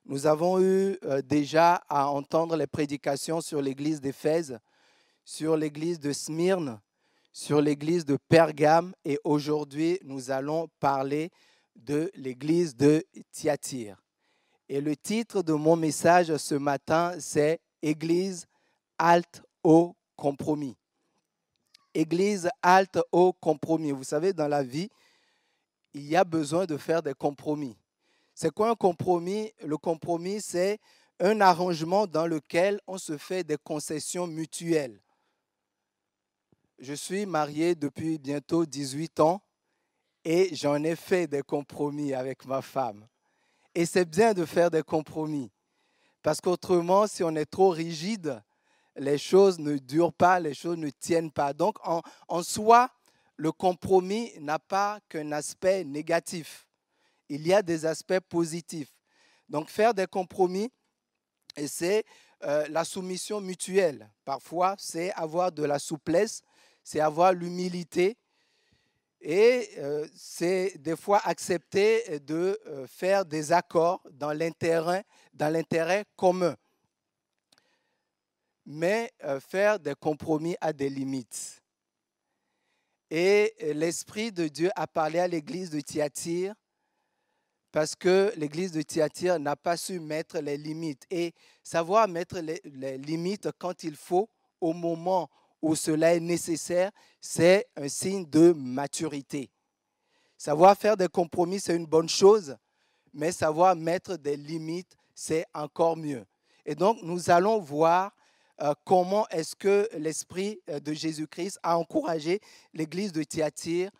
Nous avons eu déjà à entendre les prédications sur l'église d'Éphèse, sur l'église de Smyrne, sur l'église de Pergame et aujourd'hui nous allons parler de l'église de Thyatire. Et le titre de mon message ce matin, c'est « Église halte au compromis ». Église halte au compromis. Vous savez, dans la vie, il y a besoin de faire des compromis. C'est quoi un compromis? Le compromis, c'est un arrangement dans lequel on se fait des concessions mutuelles. Je suis marié depuis bientôt 18 ans et j'en ai fait des compromis avec ma femme. Et c'est bien de faire des compromis parce qu'autrement, si on est trop rigide, les choses ne durent pas, les choses ne tiennent pas. Donc, en soi, le compromis n'a pas qu'un aspect négatif. Il y a des aspects positifs. Donc, faire des compromis, c'est la soumission mutuelle. Parfois, c'est avoir de la souplesse, c'est avoir l'humilité et c'est des fois accepter de faire des accords dans l'intérêt commun. Mais faire des compromis a des limites. Et l'Esprit de Dieu a parlé à l'église de Thyatire parce que l'église de Thyatire n'a pas su mettre les limites. Et savoir mettre les limites quand il faut, au moment où cela est nécessaire, c'est un signe de maturité. Savoir faire des compromis, c'est une bonne chose, mais savoir mettre des limites, c'est encore mieux. Et donc, nous allons voir comment est-ce que l'Esprit de Jésus-Christ a encouragé l'église de Thyatire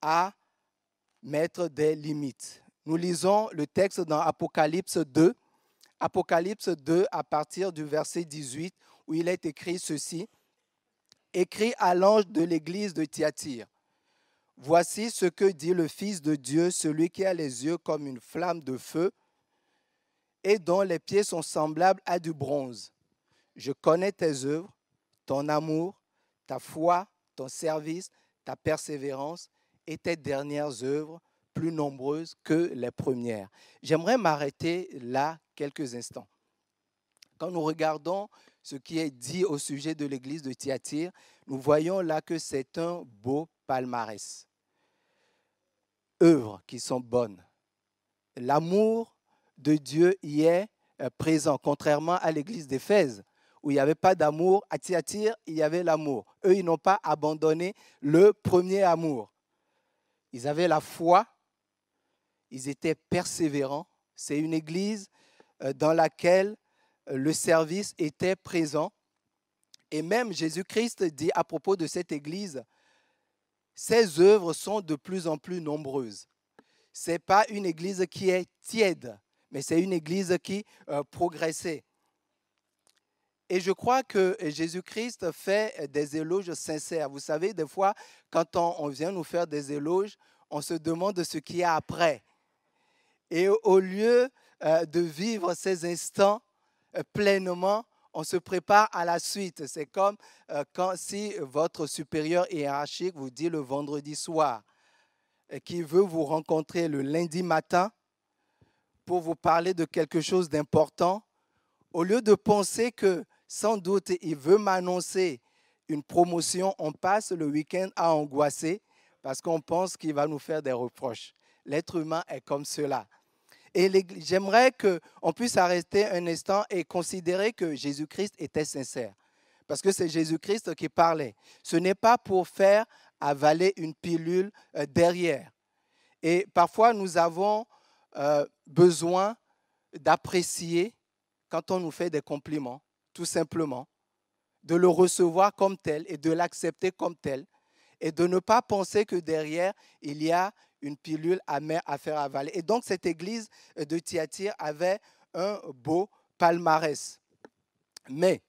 à mettre des limites. Nous lisons le texte dans Apocalypse 2. Apocalypse 2 à partir du verset 18 où il est écrit ceci. Écrit à l'ange de l'église de Thyatire. Voici ce que dit le Fils de Dieu, celui qui a les yeux comme une flamme de feu et dont les pieds sont semblables à du bronze. Je connais tes œuvres, ton amour, ta foi, ton service, ta persévérance et tes dernières œuvres, plus nombreuses que les premières. J'aimerais m'arrêter là quelques instants. Quand nous regardons ce qui est dit au sujet de l'église de Thyatire, nous voyons là que c'est un beau palmarès. Œuvres qui sont bonnes. L'amour de Dieu y est présent, contrairement à l'église d'Éphèse, où il n'y avait pas d'amour. À Thyatire, il y avait l'amour. Eux, ils n'ont pas abandonné le premier amour. Ils avaient la foi, ils étaient persévérants. C'est une église dans laquelle le service était présent. Et même Jésus-Christ dit à propos de cette église, ses œuvres sont de plus en plus nombreuses. Ce n'est pas une église qui est tiède, mais c'est une église qui progressait. Et je crois que Jésus-Christ fait des éloges sincères. Vous savez, des fois, quand on vient nous faire des éloges, on se demande ce qu'il y a après. Et au lieu de vivre ces instants pleinement, on se prépare à la suite. C'est comme si votre supérieur hiérarchique vous dit le vendredi soir qu'il veut vous rencontrer le lundi matin pour vous parler de quelque chose d'important. Au lieu de penser que sans doute il veut m'annoncer une promotion, on passe le week-end à angoisser parce qu'on pense qu'il va nous faire des reproches. L'être humain est comme cela. Et j'aimerais qu'on puisse arrêter un instant et considérer que Jésus-Christ était sincère. Parce que c'est Jésus-Christ qui parlait. Ce n'est pas pour faire avaler une pilule derrière. Et parfois, nous avons besoin d'apprécier quand on nous fait des compliments, tout simplement, de le recevoir comme tel et de l'accepter comme tel, et de ne pas penser que derrière, il y a une pilule amère à faire avaler. Et donc, cette église de Thyatire avait un beau palmarès. Mais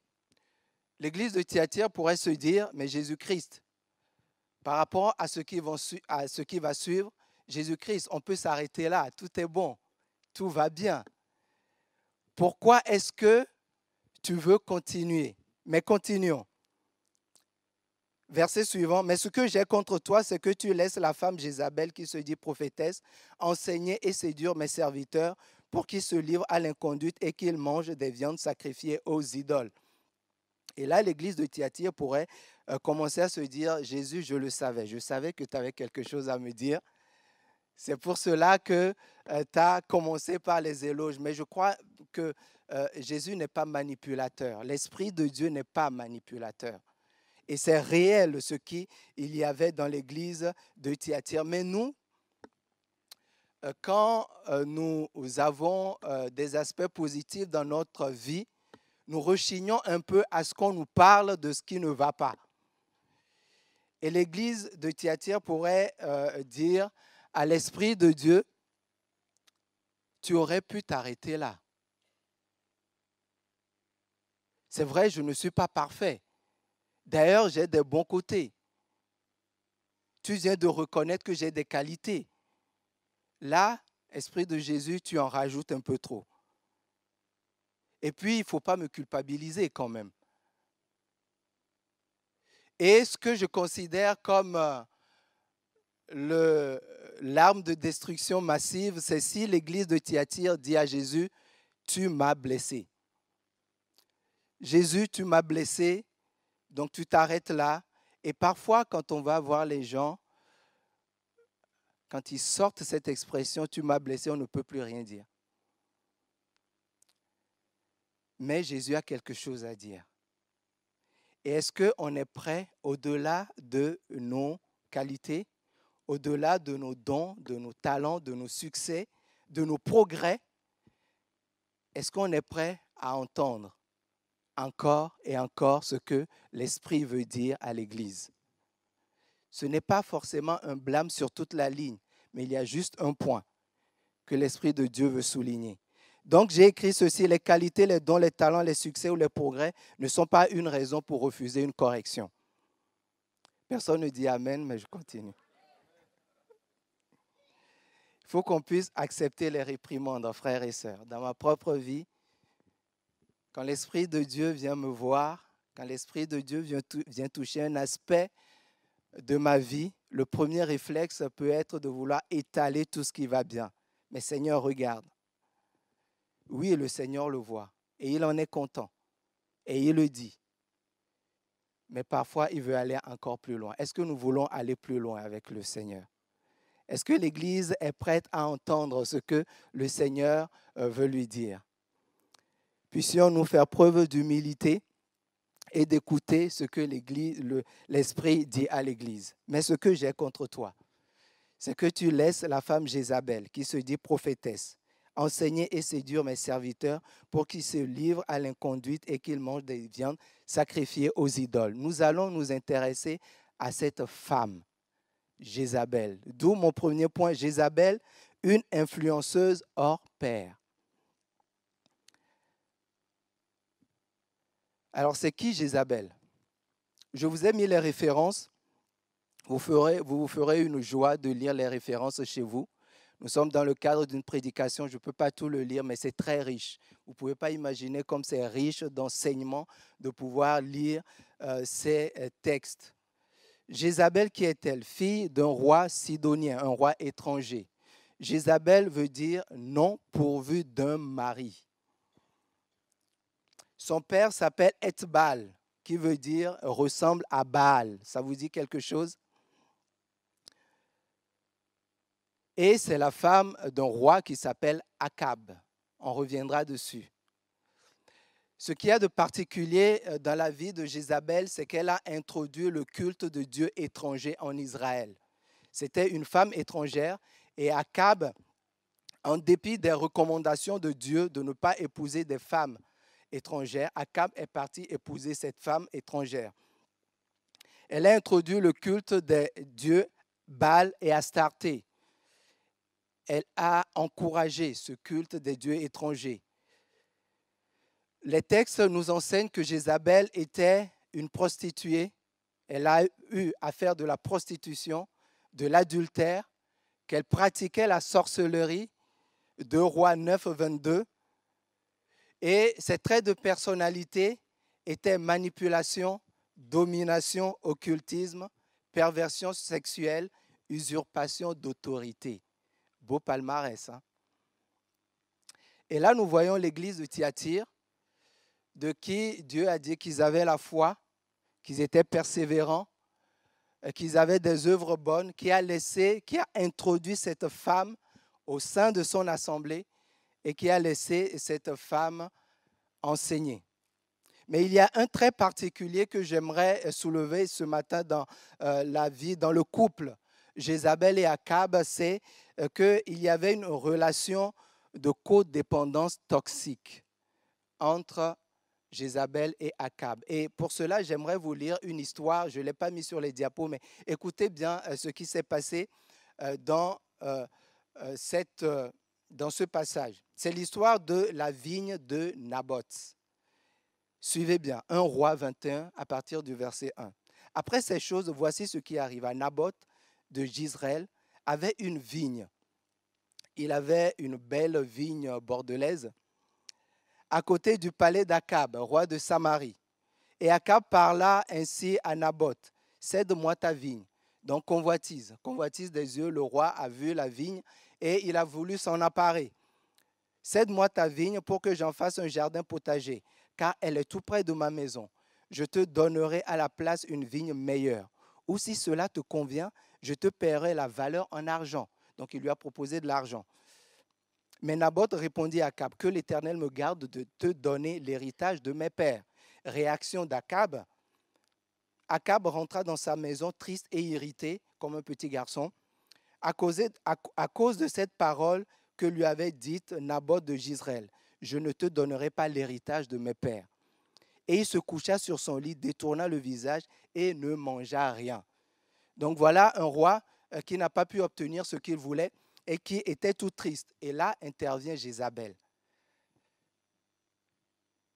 l'église de Thyatire pourrait se dire, mais Jésus-Christ, par rapport à ce qui va suivre, Jésus-Christ, on peut s'arrêter là, tout est bon, tout va bien. Pourquoi est-ce que tu veux continuer? Mais continuons. Verset suivant, mais ce que j'ai contre toi, c'est que tu laisses la femme Jézabel, qui se dit prophétesse, enseigner et séduire mes serviteurs pour qu'ils se livrent à l'inconduite et qu'ils mangent des viandes sacrifiées aux idoles. Et là, l'église de Thyatire pourrait commencer à se dire, Jésus, je le savais, je savais que tu avais quelque chose à me dire. C'est pour cela que tu as commencé par les éloges. Mais je crois que Jésus n'est pas manipulateur. L'Esprit de Dieu n'est pas manipulateur. Et c'est réel ce qu'il y avait dans l'église de Thyatire. Mais nous, quand nous avons des aspects positifs dans notre vie, nous rechignons un peu à ce qu'on nous parle de ce qui ne va pas. Et l'église de Thyatire pourrait dire à l'Esprit de Dieu, tu aurais pu t'arrêter là. C'est vrai, je ne suis pas parfait. D'ailleurs, j'ai des bons côtés. Tu viens de reconnaître que j'ai des qualités. Là, Esprit de Jésus, tu en rajoutes un peu trop. Et puis, il ne faut pas me culpabiliser quand même. Et ce que je considère comme l'arme de destruction massive, c'est si l'église de Thyatire dit à Jésus, tu m'as blessé. Jésus, tu m'as blessé, donc tu t'arrêtes là. Et parfois, quand on va voir les gens, quand ils sortent cette expression, tu m'as blessé, on ne peut plus rien dire. Mais Jésus a quelque chose à dire. Et est-ce qu'on est prêt, au-delà de nos qualités, au-delà de nos dons, de nos talents, de nos succès, de nos progrès, est-ce qu'on est prêt à entendre encore et encore ce que l'Esprit veut dire à l'Église? Ce n'est pas forcément un blâme sur toute la ligne, mais il y a juste un point que l'Esprit de Dieu veut souligner. Donc, j'ai écrit ceci, les qualités, les dons, les talents, les succès ou les progrès ne sont pas une raison pour refuser une correction. Personne ne dit Amen, mais je continue. Il faut qu'on puisse accepter les réprimandes, frères et sœurs. Dans ma propre vie, quand l'Esprit de Dieu vient me voir, quand l'Esprit de Dieu vient toucher un aspect de ma vie, le premier réflexe peut être de vouloir étaler tout ce qui va bien. Mais Seigneur, regarde. Oui, le Seigneur le voit et il en est content et il le dit. Mais parfois, il veut aller encore plus loin. Est-ce que nous voulons aller plus loin avec le Seigneur? Est-ce que l'Église est prête à entendre ce que le Seigneur veut lui dire? Puissions-nous faire preuve d'humilité et d'écouter ce que l'Esprit dit à l'Église. Mais ce que j'ai contre toi, c'est que tu laisses la femme Jézabel, qui se dit prophétesse, enseigner et séduire mes serviteurs pour qu'ils se livrent à l'inconduite et qu'ils mangent des viandes sacrifiées aux idoles. Nous allons nous intéresser à cette femme, Jézabel. D'où mon premier point, Jézabel, une influenceuse hors pair. Alors, c'est qui Jézabel? Je vous ai mis les références. Vous vous ferez une joie de lire les références chez vous. Nous sommes dans le cadre d'une prédication. Je ne peux pas tout le lire, mais c'est très riche. Vous ne pouvez pas imaginer comme c'est riche d'enseignements de pouvoir lire ces textes. Jézabel, qui est-elle? Fille d'un roi sidonien, un roi étranger. Jézabel veut dire non pourvu d'un mari. Son père s'appelle Ethbal, qui veut dire ressemble à Baal. Ça vous dit quelque chose? Et c'est la femme d'un roi qui s'appelle Akab. On reviendra dessus. Ce qu'il y a de particulier dans la vie de Jézabel, c'est qu'elle a introduit le culte de Dieu étranger en Israël. C'était une femme étrangère et Akab, en dépit des recommandations de Dieu de ne pas épouser des femmes étrangères, Akab est parti épouser cette femme étrangère. Elle a introduit le culte des dieux Baal et Astarté. Elle a encouragé ce culte des dieux étrangers. Les textes nous enseignent que Jézabel était une prostituée. Elle a eu à faire de la prostitution, de l'adultère, qu'elle pratiquait la sorcellerie, 2 Rois 9, 22. Et ses traits de personnalité étaient manipulation, domination, occultisme, perversion sexuelle, usurpation d'autorité. Beau palmarès, hein? Et là, nous voyons l'église de Thyatire, de qui Dieu a dit qu'ils avaient la foi, qu'ils étaient persévérants, qu'ils avaient des œuvres bonnes, qui a introduit cette femme au sein de son assemblée et qui a laissé cette femme enseigner. Mais il y a un trait particulier que j'aimerais soulever ce matin dans la vie, dans le couple Jézabel et Akab, c'est qu'il y avait une relation de codépendance toxique entre Jézabel et Akab. Et pour cela, j'aimerais vous lire une histoire. Je ne l'ai pas mis sur les diapos, mais écoutez bien ce qui s'est passé dans ce passage. C'est l'histoire de la vigne de Naboth. Suivez bien, 1 Roi 21 à partir du verset 1. Après ces choses, voici ce qui arriva. Naboth de Jezreel avait une vigne. Il avait une belle vigne bordelaise à côté du palais d'Akab, roi de Samarie. Et Akab parla ainsi à Naboth, cède-moi ta vigne. Donc convoitise des yeux, le roi a vu la vigne et il a voulu s'en emparer. Cède-moi ta vigne pour que j'en fasse un jardin potager, car elle est tout près de ma maison. Je te donnerai à la place une vigne meilleure. Ou si cela te convient, je te paierai la valeur en argent. Donc il lui a proposé de l'argent. Mais Naboth répondit à Akab, que l'Éternel me garde de te donner l'héritage de mes pères. Réaction d'Akab. Akab rentra dans sa maison triste et irrité, comme un petit garçon, à cause de cette parole que lui avait dite Naboth de Jezreel. Je ne te donnerai pas l'héritage de mes pères. Et il se coucha sur son lit, détourna le visage et ne mangea rien. Donc voilà un roi qui n'a pas pu obtenir ce qu'il voulait et qui était tout triste. Et là intervient Jézabel.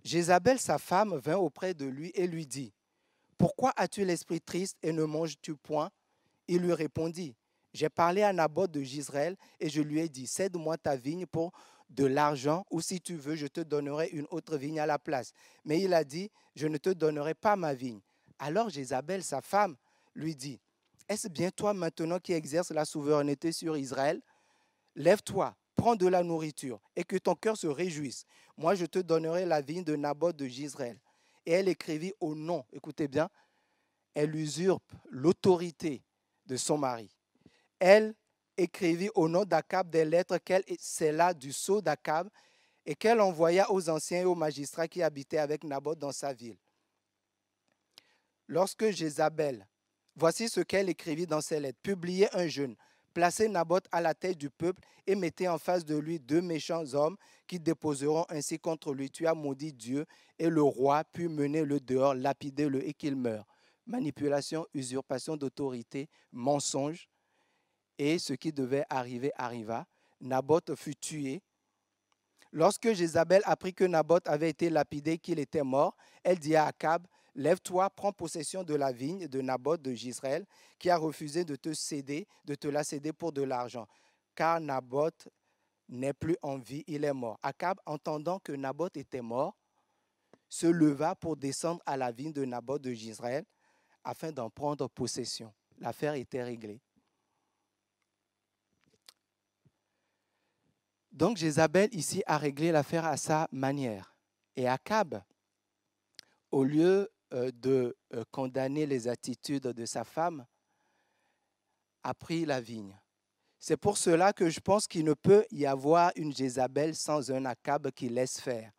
Jézabel, sa femme, vint auprès de lui et lui dit, « Pourquoi as-tu l'esprit triste et ne manges-tu point ?» Il lui répondit, « J'ai parlé à Naboth de Jezreel et je lui ai dit, cède-moi ta vigne pour de l'argent ou si tu veux, je te donnerai une autre vigne à la place. » Mais il a dit, « Je ne te donnerai pas ma vigne. » Alors Jézabel, sa femme, lui dit, « Est-ce bien toi maintenant qui exerces la souveraineté sur Israël ? Lève-toi, prends de la nourriture et que ton cœur se réjouisse. Moi, je te donnerai la vigne de Naboth de Jezreel. » Et elle écrivit au nom, écoutez bien, elle usurpe l'autorité de son mari. Elle écrivit au nom d'Akab des lettres qu'elle scella du sceau d'Akab et qu'elle envoya aux anciens et aux magistrats qui habitaient avec Naboth dans sa ville. Lorsque Jézabel, voici ce qu'elle écrivit dans ses lettres, publiez un jeûne, placez Naboth à la tête du peuple et mettez en face de lui 2 méchants hommes qui déposeront ainsi contre lui. Tu as maudit Dieu et le roi, puis menez-le dehors, lapidez-le et qu'il meure. Manipulation, usurpation d'autorité, mensonge. Et ce qui devait arriver arriva. Naboth fut tué. Lorsque Jézabel apprit que Naboth avait été lapidé, qu'il était mort, elle dit à Akab, « Lève-toi, prends possession de la vigne de Naboth de Jezreel, qui a refusé de te la céder pour de l'argent, car Naboth n'est plus en vie, il est mort. » Akab, entendant que Naboth était mort, se leva pour descendre à la vigne de Naboth de Jezreel afin d'en prendre possession. L'affaire était réglée. Donc Jézabel ici a réglé l'affaire à sa manière. Et Akab, au lieu de condamner les attitudes de sa femme, a pris la vigne. C'est pour cela que je pense qu'il ne peut y avoir une Jézabel sans un Akab qui laisse faire.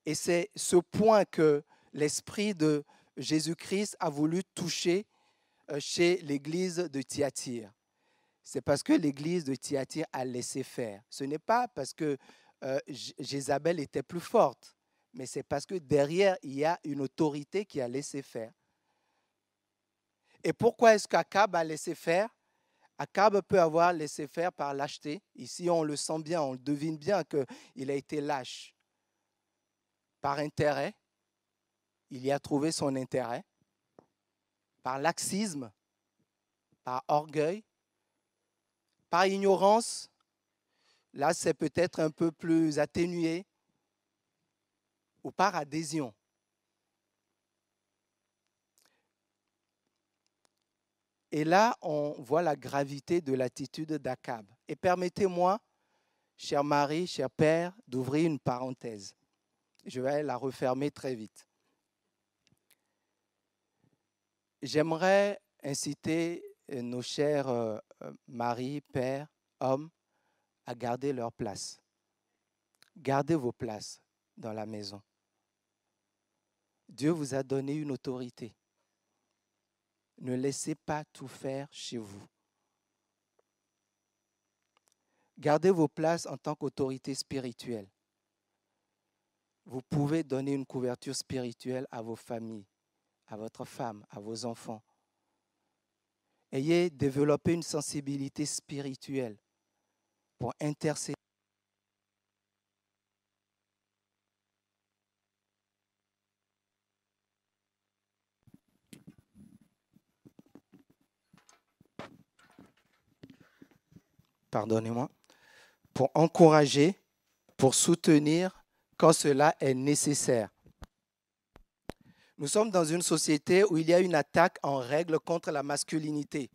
Et c'est ce point que l'esprit de Jésus-Christ a voulu toucher chez l'église de Thyatire. C'est parce que l'église de Thyatire a laissé faire. Ce n'est pas parce que Jézabel était plus forte, mais c'est parce que derrière, il y a une autorité qui a laissé faire. Et pourquoi est-ce qu'Akab a laissé faire? Akab peut avoir laissé faire par lâcheté. Ici, on le sent bien, on devine bien qu'il a été lâche. Par intérêt, il y a trouvé son intérêt. Par laxisme, par orgueil, par ignorance. Là, c'est peut-être un peu plus atténué. Ou par adhésion. Et là, on voit la gravité de l'attitude d'Akab. Et permettez-moi, cher mari, cher père, d'ouvrir une parenthèse. Je vais la refermer très vite. J'aimerais inciter nos chers maris, pères, hommes, à garder leur place. Gardez vos places dans la maison. Dieu vous a donné une autorité. Ne laissez pas tout faire chez vous. Gardez vos places en tant qu'autorité spirituelle. Vous pouvez donner une couverture spirituelle à vos familles, à votre femme, à vos enfants. Ayez développé une sensibilité spirituelle pour intercéder. Pardonnez-moi. Pour encourager, pour soutenir quand cela est nécessaire. Nous sommes dans une société où il y a une attaque en règle contre la masculinité.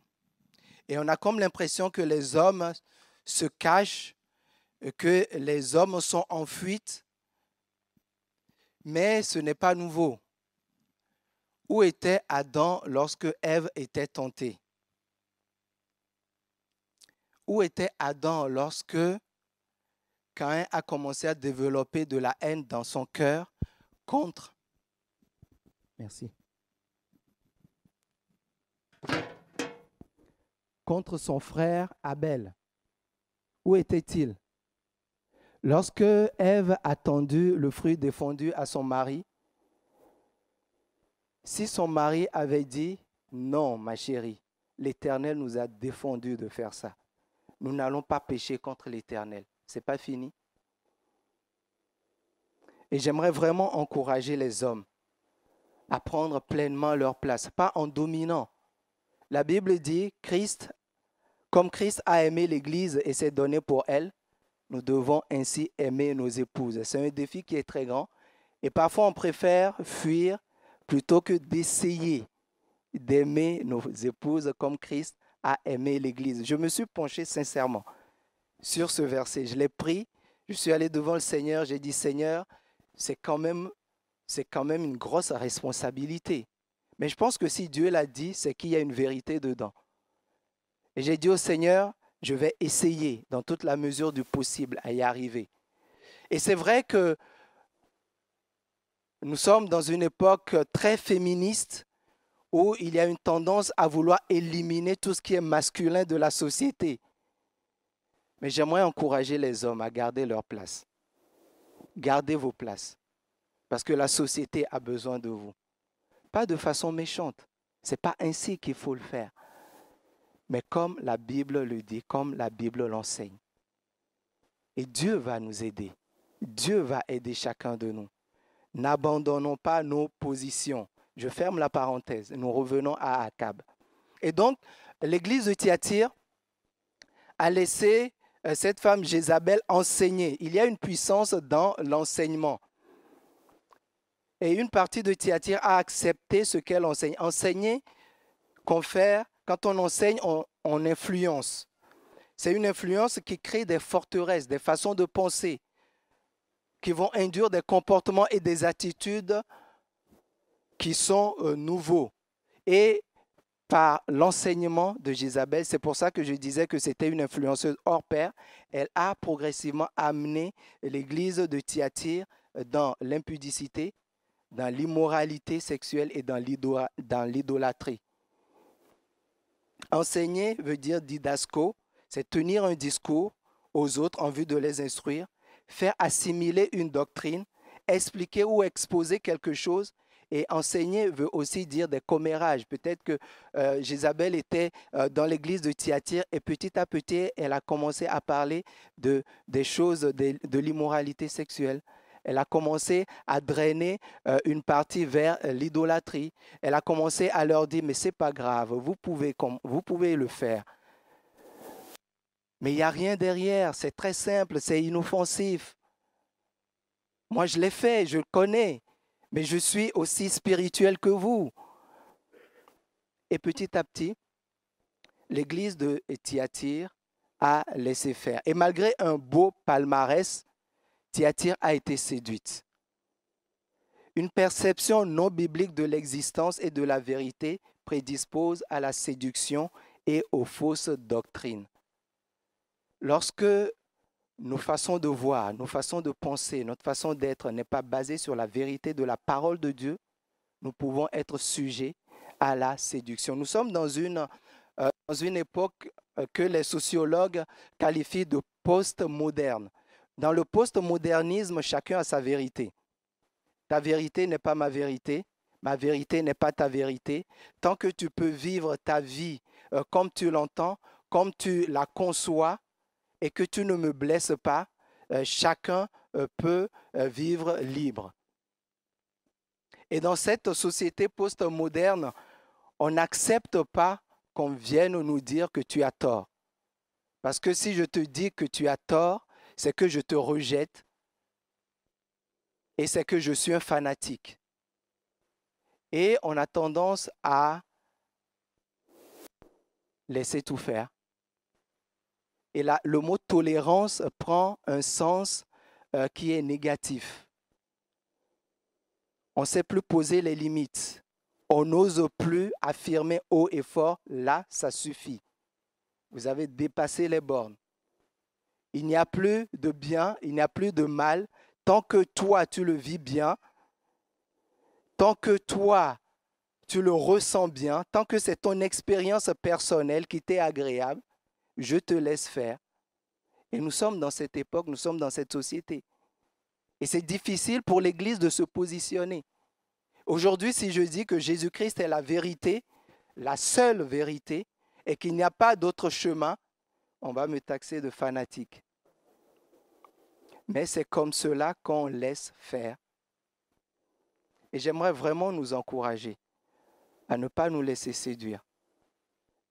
Et on a comme l'impression que les hommes se cachent, que les hommes sont en fuite. Mais ce n'est pas nouveau. Où était Adam lorsque Ève était tentée? Où était Adam lorsque Caïn a commencé à développer de la haine dans son cœur contre contre son frère Abel? Où était-il? Lorsque Ève a tendu le fruit défendu à son mari, si son mari avait dit « Non, ma chérie, l'Éternel nous a défendu de faire ça. Nous n'allons pas pécher contre l'Éternel. » Ce n'est pas fini. Et j'aimerais vraiment encourager les hommes à prendre pleinement leur place, pas en dominant. La Bible dit, comme Christ a aimé l'Église et s'est donné pour elle, nous devons ainsi aimer nos épouses. C'est un défi qui est très grand. Et parfois, on préfère fuir plutôt que d'essayer d'aimer nos épouses comme Christ a aimé l'Église. Je me suis penché sincèrement sur ce verset. Je l'ai pris, je suis allé devant le Seigneur, j'ai dit, Seigneur, c'est quand même une grosse responsabilité. Mais je pense que si Dieu l'a dit, c'est qu'il y a une vérité dedans. Et j'ai dit au Seigneur, je vais essayer dans toute la mesure du possible à y arriver. Et c'est vrai que nous sommes dans une époque très féministe où il y a une tendance à vouloir éliminer tout ce qui est masculin de la société. Mais j'aimerais encourager les hommes à garder leur place. Gardez vos places. Parce que la société a besoin de vous. Pas de façon méchante. Ce n'est pas ainsi qu'il faut le faire. Mais comme la Bible le dit, comme la Bible l'enseigne. Et Dieu va nous aider. Dieu va aider chacun de nous. N'abandonnons pas nos positions. Je ferme la parenthèse. Nous revenons à Akab. Et donc, l'église de Thyatire a laissé cette femme Jézabel enseigner. Il y a une puissance dans l'enseignement. Et une partie de Thyatire a accepté ce qu'elle enseigne. Enseigner confère, quand on enseigne, on influence. C'est une influence qui crée des forteresses, des façons de penser, qui vont induire des comportements et des attitudes qui sont nouveaux. Et par l'enseignement de Jézabel, c'est pour ça que je disais que c'était une influenceuse hors pair, elle a progressivement amené l'église de Thyatire dans l'impudicité, dans l'immoralité sexuelle et dans l'idolâtrie. Enseigner veut dire didasco, c'est tenir un discours aux autres en vue de les instruire, faire assimiler une doctrine, expliquer ou exposer quelque chose. Et enseigner veut aussi dire des commérages. Peut-être que Jézabel était dans l'église de Thyatire et petit à petit, elle a commencé à parler des choses de l'immoralité sexuelle. Elle a commencé à drainer une partie vers l'idolâtrie. Elle a commencé à leur dire, mais ce n'est pas grave, vous pouvez le faire. Mais il n'y a rien derrière, c'est très simple, c'est inoffensif. Moi, je l'ai fait, je le connais, mais je suis aussi spirituel que vous. Et petit à petit, l'église de Thyatire a laissé faire. Et malgré un beau palmarès, Thyatire a été séduite. Une perception non biblique de l'existence et de la vérité prédispose à la séduction et aux fausses doctrines. Lorsque nos façons de voir, nos façons de penser, notre façon d'être n'est pas basée sur la vérité de la parole de Dieu, nous pouvons être sujets à la séduction. Nous sommes dans une époque que les sociologues qualifient de post-moderne. Dans le post-modernisme, chacun a sa vérité. Ta vérité n'est pas ma vérité n'est pas ta vérité. Tant que tu peux vivre ta vie comme tu l'entends, comme tu la conçois, et que tu ne me blesses pas, chacun peut vivre libre. Et dans cette société post-moderne, on n'accepte pas qu'on vienne nous dire que tu as tort. Parce que si je te dis que tu as tort, c'est que je te rejette et c'est que je suis un fanatique. Et on a tendance à laisser tout faire. Et là, le mot tolérance prend un sens qui est négatif. On ne sait plus poser les limites. On n'ose plus affirmer haut et fort, là, ça suffit. Vous avez dépassé les bornes. Il n'y a plus de bien, il n'y a plus de mal. Tant que toi, tu le vis bien, tant que toi, tu le ressens bien, tant que c'est ton expérience personnelle qui t'est agréable, je te laisse faire. Et nous sommes dans cette époque, nous sommes dans cette société. Et c'est difficile pour l'Église de se positionner. Aujourd'hui, si je dis que Jésus-Christ est la vérité, la seule vérité, et qu'il n'y a pas d'autre chemin, on va me taxer de fanatique. Mais c'est comme cela qu'on laisse faire. Et j'aimerais vraiment nous encourager à ne pas nous laisser séduire,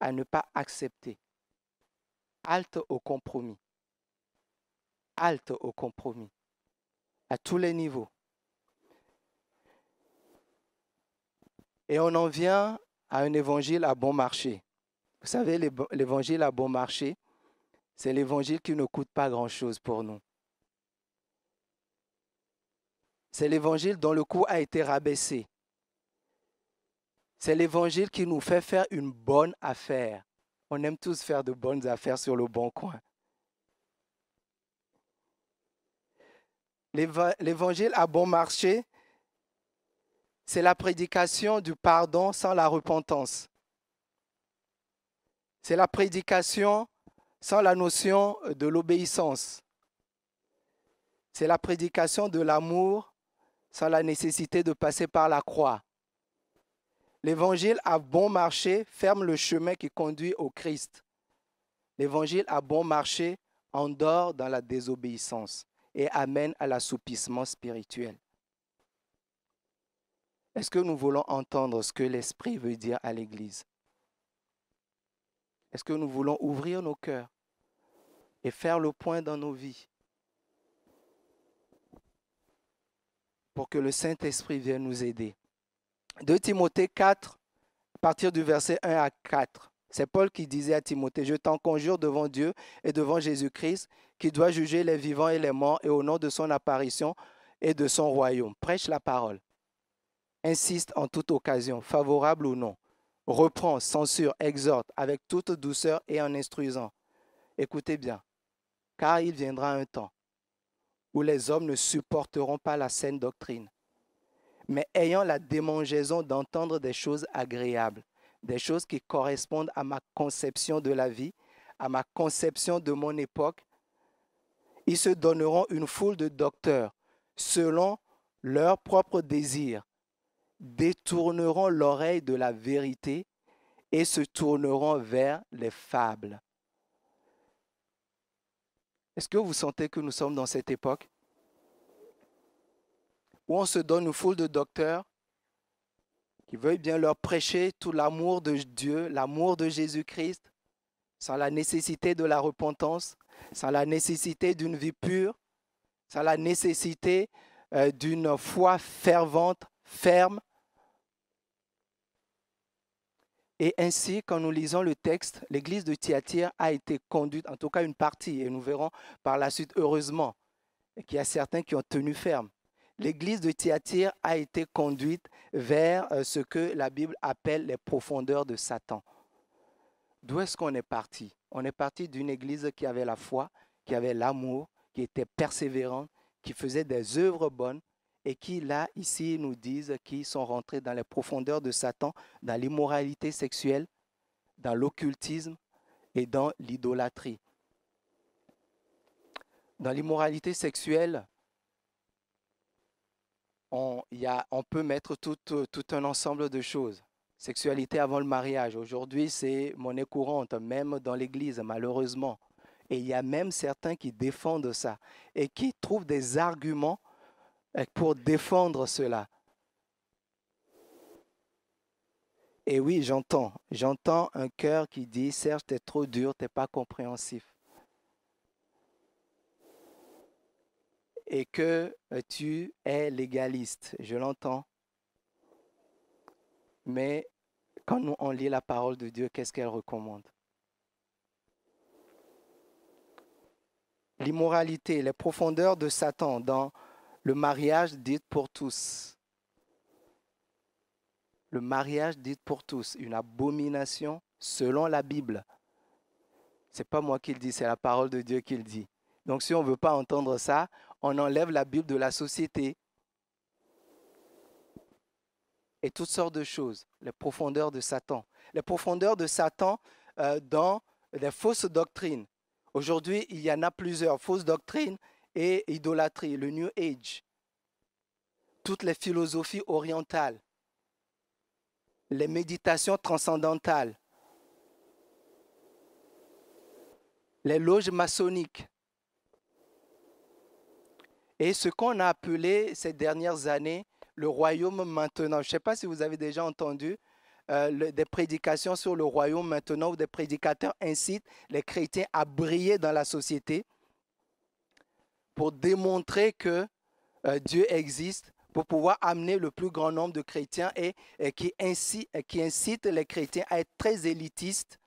à ne pas accepter. Halte au compromis. Halte au compromis. À tous les niveaux. Et on en vient à un évangile à bon marché. Vous savez, l'évangile à bon marché, c'est l'évangile qui ne coûte pas grand-chose pour nous. C'est l'évangile dont le coût a été rabaissé. C'est l'évangile qui nous fait faire une bonne affaire. On aime tous faire de bonnes affaires sur le bon coin. L'évangile à bon marché, c'est la prédication du pardon sans la repentance. C'est la prédication sans la notion de l'obéissance. C'est la prédication de l'amour sans la nécessité de passer par la croix. L'évangile à bon marché ferme le chemin qui conduit au Christ. L'évangile à bon marché endort dans la désobéissance et amène à l'assoupissement spirituel. Est-ce que nous voulons entendre ce que l'Esprit veut dire à l'Église? Est-ce que nous voulons ouvrir nos cœurs et faire le point dans nos vies pour que le Saint-Esprit vienne nous aider? 2 Timothée 4, à partir du verset 1 à 4. C'est Paul qui disait à Timothée, « Je t'en conjure devant Dieu et devant Jésus-Christ, qui doit juger les vivants et les morts, et au nom de son apparition et de son royaume. Prêche la parole. Insiste en toute occasion, favorable ou non. Reprend, censure, exhorte avec toute douceur et en instruisant. » Écoutez bien, car il viendra un temps où les hommes ne supporteront pas la saine doctrine, mais ayant la démangeaison d'entendre des choses agréables, des choses qui correspondent à ma conception de la vie, à ma conception de mon époque, ils se donneront une foule de docteurs selon leurs propres désirs, détourneront l'oreille de la vérité et se tourneront vers les fables. Est-ce que vous sentez que nous sommes dans cette époque où on se donne une foule de docteurs qui veulent bien leur prêcher tout l'amour de Dieu, l'amour de Jésus-Christ, sans la nécessité de la repentance, sans la nécessité d'une vie pure, sans la nécessité d'une foi fervente, ferme. Et ainsi, quand nous lisons le texte, l'église de Thyatire a été conduite, en tout cas une partie, et nous verrons par la suite, heureusement, qu'il y a certains qui ont tenu ferme. L'église de Thyatire a été conduite vers ce que la Bible appelle les profondeurs de Satan. D'où est-ce qu'on est parti? On est parti d'une église qui avait la foi, qui avait l'amour, qui était persévérante, qui faisait des œuvres bonnes et qui, là, ici, nous disent qu'ils sont rentrés dans les profondeurs de Satan, dans l'immoralité sexuelle, dans l'occultisme et dans l'idolâtrie. Dans l'immoralité sexuelle, on peut mettre tout un ensemble de choses. Sexualité avant le mariage. Aujourd'hui, c'est monnaie courante, même dans l'Église, malheureusement. Et il y a même certains qui défendent ça et qui trouvent des arguments pour défendre cela. Et oui, j'entends un cœur qui dit, Serge, t'es trop dur, t'es pas compréhensif. Et que tu es légaliste, je l'entends. Mais quand on lit la parole de Dieu, qu'est-ce qu'elle recommande? L'immoralité, les profondeurs de Satan dans le mariage dit pour tous. Le mariage dit pour tous, une abomination selon la Bible. Ce n'est pas moi qui le dis, c'est la parole de Dieu qui le dit. Donc si on ne veut pas entendre ça, on enlève la Bible de la société. Et toutes sortes de choses, les profondeurs de Satan. Les profondeurs de Satan dans les fausses doctrines. Aujourd'hui, il y en a plusieurs, fausses doctrines et idolâtrie, le New Age. Toutes les philosophies orientales, les méditations transcendantales, les loges maçonniques. Et ce qu'on a appelé ces dernières années le royaume maintenant. Je ne sais pas si vous avez déjà entendu des prédications sur le royaume maintenant où des prédicateurs incitent les chrétiens à briller dans la société pour démontrer que Dieu existe, pour pouvoir amener le plus grand nombre de chrétiens et qui incite les chrétiens à être très élitistes,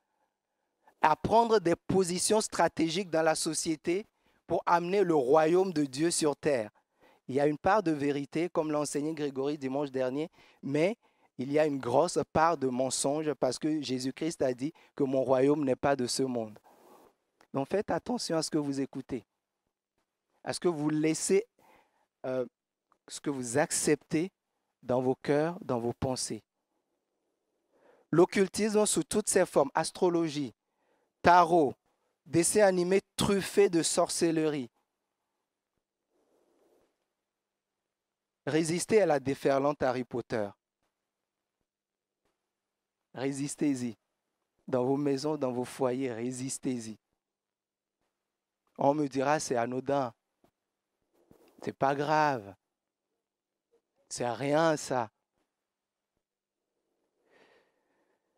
à prendre des positions stratégiques dans la société pour amener le royaume de Dieu sur terre. Il y a une part de vérité, comme l'a enseigné Grégory dimanche dernier, mais il y a une grosse part de mensonge parce que Jésus-Christ a dit que mon royaume n'est pas de ce monde. Donc faites attention à ce que vous écoutez, à ce que vous laissez, ce que vous acceptez dans vos cœurs, dans vos pensées. L'occultisme sous toutes ses formes, astrologie, tarot, dessins animés truffés de sorcellerie. Résistez à la déferlante Harry Potter. Résistez-y. Dans vos maisons, dans vos foyers, résistez-y. On me dira, c'est anodin. C'est pas grave. C'est rien, ça.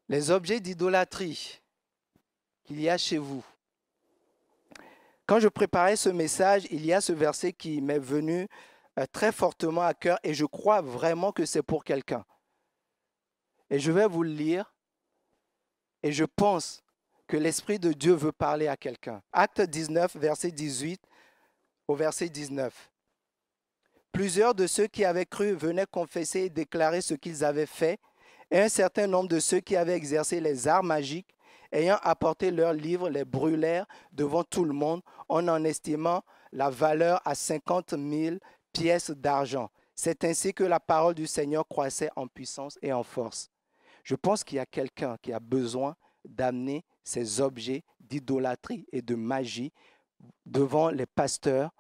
Les objets d'idolâtrie qu'il y a chez vous. Quand je préparais ce message, il y a ce verset qui m'est venu très fortement à cœur et je crois vraiment que c'est pour quelqu'un. Et je vais vous le lire et je pense que l'Esprit de Dieu veut parler à quelqu'un. Acte 19, verset 18 au verset 19. Plusieurs de ceux qui avaient cru venaient confesser et déclarer ce qu'ils avaient fait, et un certain nombre de ceux qui avaient exercé les arts magiques, ayant apporté leurs livres, les brûlèrent devant tout le monde, en estimant la valeur à 50 000 pièces d'argent. C'est ainsi que la parole du Seigneur croissait en puissance et en force. Je pense qu'il y a quelqu'un qui a besoin d'amener ces objets d'idolâtrie et de magie devant les pasteurs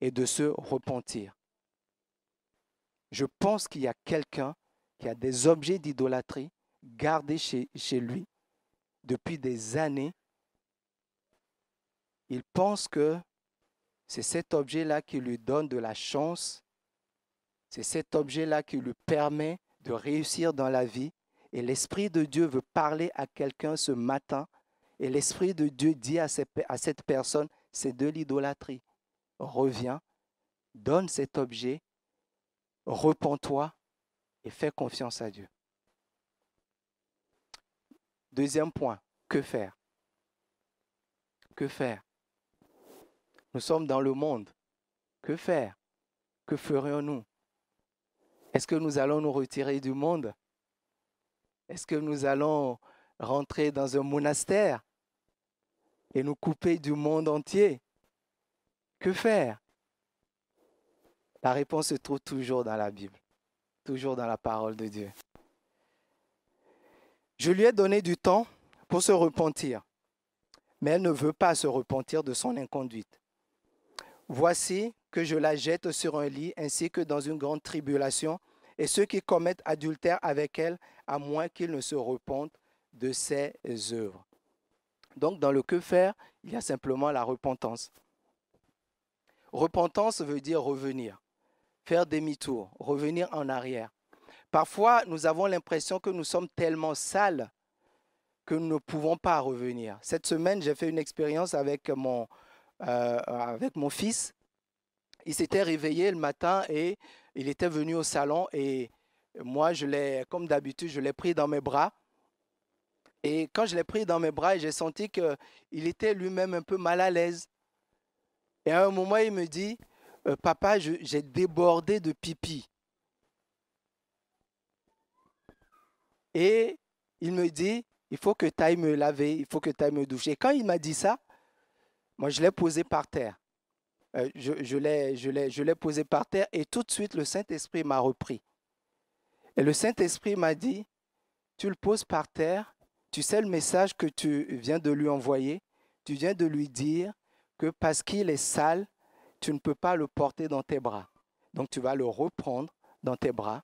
et de se repentir. Je pense qu'il y a quelqu'un qui a des objets d'idolâtrie gardés chez lui depuis des années. Il pense que c'est cet objet-là qui lui donne de la chance, c'est cet objet-là qui lui permet de réussir dans la vie. Et l'Esprit de Dieu veut parler à quelqu'un ce matin. Et l'Esprit de Dieu dit à cette personne, c'est de l'idolâtrie. Reviens, donne cet objet, repens-toi et fais confiance à Dieu. Deuxième point, que faire? Que faire? Nous sommes dans le monde. Que faire? Que ferions-nous? Est-ce que nous allons nous retirer du monde? Est-ce que nous allons rentrer dans un monastère et nous couper du monde entier? Que faire? La réponse se trouve toujours dans la Bible, toujours dans la parole de Dieu. Je lui ai donné du temps pour se repentir, mais elle ne veut pas se repentir de son inconduite. Voici que je la jette sur un lit ainsi que dans une grande tribulation, et ceux qui commettent adultère avec elle, à moins qu'ils ne se repentent de ses œuvres. Donc, dans le que faire, il y a simplement la repentance. Repentance veut dire revenir, faire demi-tour, revenir en arrière. Parfois, nous avons l'impression que nous sommes tellement sales que nous ne pouvons pas revenir. Cette semaine, j'ai fait une expérience avec mon fils. Il s'était réveillé le matin et il était venu au salon et moi, comme d'habitude, je l'ai pris dans mes bras. Et quand je l'ai pris dans mes bras, j'ai senti qu'il était lui-même un peu mal à l'aise. Et à un moment, il me dit, papa, j'ai débordé de pipi. Et il me dit, il faut que tu ailles me laver, il faut que tu ailles me doucher. Et quand il m'a dit ça, moi, je l'ai posé par terre. Je l'ai posé par terre et tout de suite, le Saint-Esprit m'a repris. Et le Saint-Esprit m'a dit, tu le poses par terre, tu sais le message que tu viens de lui envoyer, tu viens de lui dire que parce qu'il est sale, tu ne peux pas le porter dans tes bras. Donc tu vas le reprendre dans tes bras,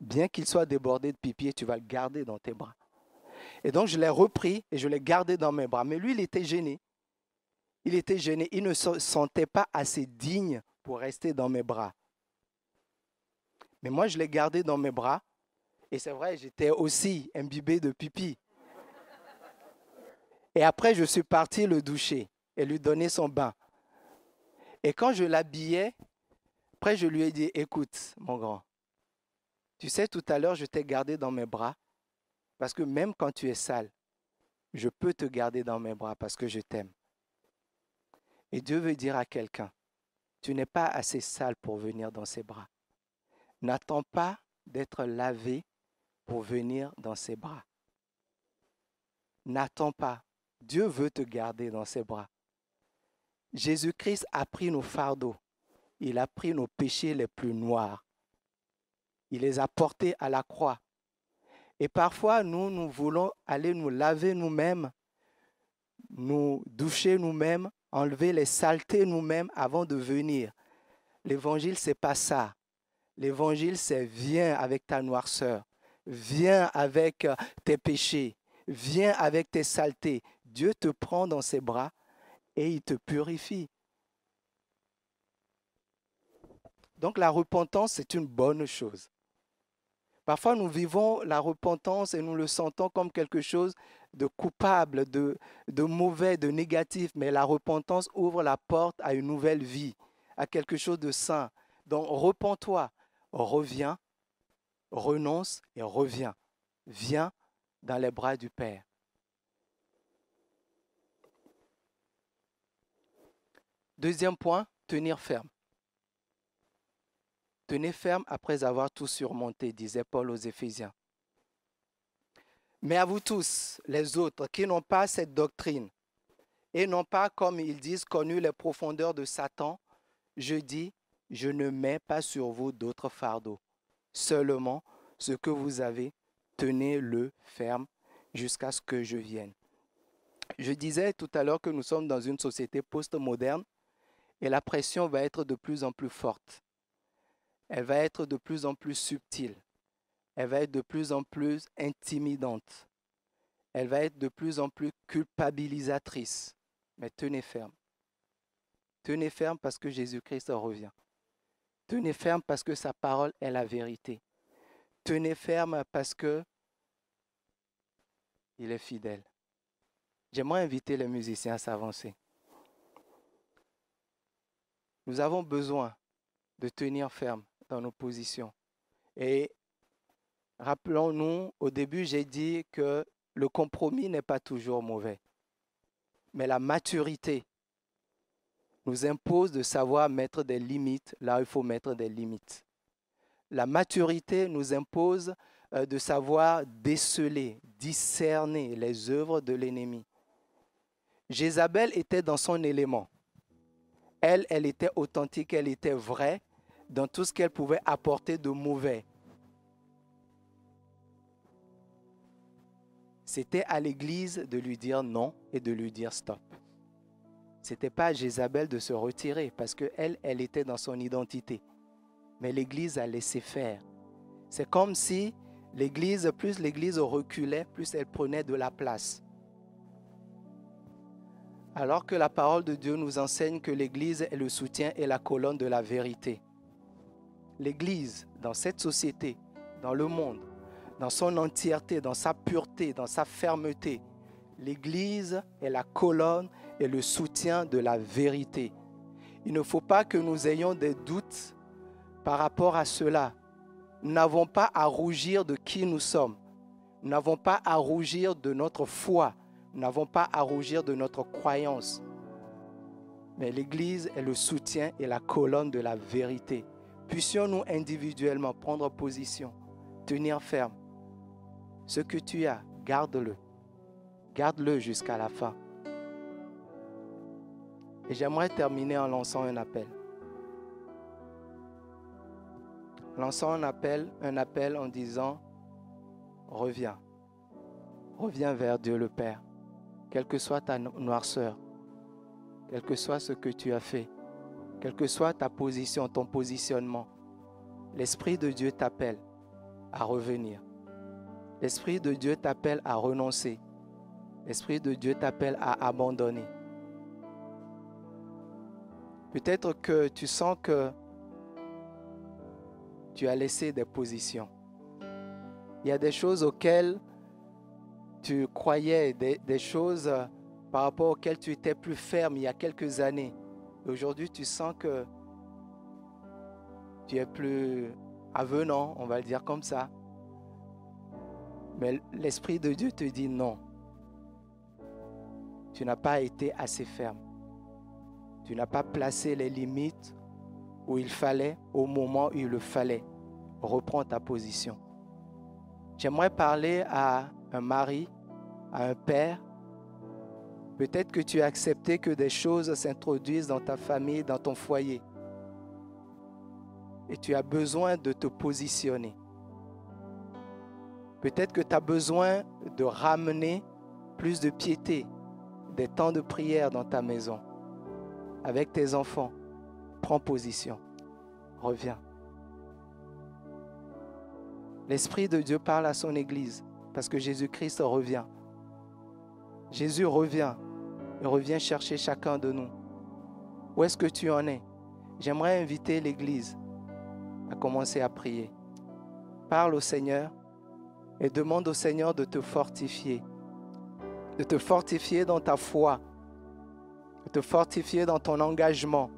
bien qu'il soit débordé de pipi, et tu vas le garder dans tes bras. Et donc je l'ai repris et je l'ai gardé dans mes bras. Mais lui, il était gêné. Il était gêné. Il ne se sentait pas assez digne pour rester dans mes bras. Mais moi, je l'ai gardé dans mes bras. Et c'est vrai, j'étais aussi imbibé de pipi. Et après, je suis parti le doucher et lui donner son bain. Et quand je l'habillais, après, je lui ai dit, écoute, mon grand, tu sais, tout à l'heure, je t'ai gardé dans mes bras parce que même quand tu es sale, je peux te garder dans mes bras parce que je t'aime. Et Dieu veut dire à quelqu'un, tu n'es pas assez sale pour venir dans ses bras. N'attends pas d'être lavé pour venir dans ses bras. N'attends pas. Dieu veut te garder dans ses bras. Jésus-Christ a pris nos fardeaux. Il a pris nos péchés les plus noirs. Il les a portés à la croix. Et parfois, nous voulons aller nous laver nous-mêmes, nous doucher nous-mêmes, enlever les saletés nous-mêmes avant de venir. L'évangile, ce n'est pas ça. L'évangile, c'est viens avec ta noirceur, viens avec tes péchés, viens avec tes saletés. Dieu te prend dans ses bras et il te purifie. Donc la repentance, c'est une bonne chose. Parfois, nous vivons la repentance et nous le sentons comme quelque chose de coupable, de mauvais, de négatif. Mais la repentance ouvre la porte à une nouvelle vie, à quelque chose de saint. Donc, repens-toi, reviens, renonce et reviens. Viens dans les bras du Père. Deuxième point, tenir ferme. Tenez ferme après avoir tout surmonté, disait Paul aux Éphésiens. Mais à vous tous, les autres, qui n'ont pas cette doctrine et n'ont pas, comme ils disent, connu les profondeurs de Satan, je dis, je ne mets pas sur vous d'autres fardeaux. Seulement ce que vous avez, tenez-le ferme jusqu'à ce que je vienne. Je disais tout à l'heure que nous sommes dans une société post-moderne et la pression va être de plus en plus forte. Elle va être de plus en plus subtile. Elle va être de plus en plus intimidante. Elle va être de plus en plus culpabilisatrice. Mais tenez ferme. Tenez ferme parce que Jésus-Christ revient. Tenez ferme parce que sa parole est la vérité. Tenez ferme parce que il est fidèle. J'aimerais inviter les musiciens à s'avancer. Nous avons besoin de tenir ferme dans nos positions. Et rappelons-nous, au début, j'ai dit que le compromis n'est pas toujours mauvais. Mais la maturité nous impose de savoir mettre des limites là où il faut mettre des limites. La maturité nous impose de savoir déceler, discerner les œuvres de l'ennemi. Jézabel était dans son élément. Elle était authentique, elle était vraie dans tout ce qu'elle pouvait apporter de mauvais. C'était à l'Église de lui dire non et de lui dire stop. Ce n'était pas à Jézabel de se retirer parce qu'elle était dans son identité. Mais l'Église a laissé faire. C'est comme si l'Église, plus l'Église reculait, plus elle prenait de la place. Alors que la parole de Dieu nous enseigne que l'Église est le soutien et la colonne de la vérité. L'Église, dans cette société, dans le monde, dans son entièreté, dans sa pureté, dans sa fermeté, l'Église est la colonne et le soutien de la vérité. Il ne faut pas que nous ayons des doutes par rapport à cela. Nous n'avons pas à rougir de qui nous sommes. Nous n'avons pas à rougir de notre foi. Nous n'avons pas à rougir de notre croyance. Mais l'Église est le soutien et la colonne de la vérité. Puissions-nous individuellement prendre position, tenir ferme. Ce que tu as, garde-le. Garde-le jusqu'à la fin. Et j'aimerais terminer en lançant un appel. Lançant un appel en disant, reviens. Reviens vers Dieu le Père. Quelle que soit ta noirceur, quel que soit ce que tu as fait, quelle que soit ta position, ton positionnement, l'Esprit de Dieu t'appelle à revenir. L'Esprit de Dieu t'appelle à renoncer. L'Esprit de Dieu t'appelle à abandonner. Peut-être que tu sens que tu as laissé des positions. Il y a des choses auxquelles tu croyais, des choses par rapport auxquelles tu étais plus ferme il y a quelques années. Aujourd'hui, tu sens que tu es plus avenant, on va le dire comme ça. Mais l'Esprit de Dieu te dit non. Tu n'as pas été assez ferme. Tu n'as pas placé les limites où il fallait, au moment où il le fallait. Reprends ta position. J'aimerais parler à un mari, à un père. Peut-être que tu as accepté que des choses s'introduisent dans ta famille, dans ton foyer. Et tu as besoin de te positionner. Peut-être que tu as besoin de ramener plus de piété, des temps de prière dans ta maison. Avec tes enfants, prends position. Reviens. L'Esprit de Dieu parle à son Église parce que Jésus-Christ revient. Jésus revient. Il revient chercher chacun de nous. Où est-ce que tu en es? J'aimerais inviter l'Église à commencer à prier. Parle au Seigneur et demande au Seigneur de te fortifier. De te fortifier dans ta foi. De te fortifier dans ton engagement.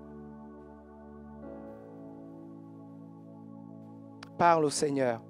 Parle au Seigneur.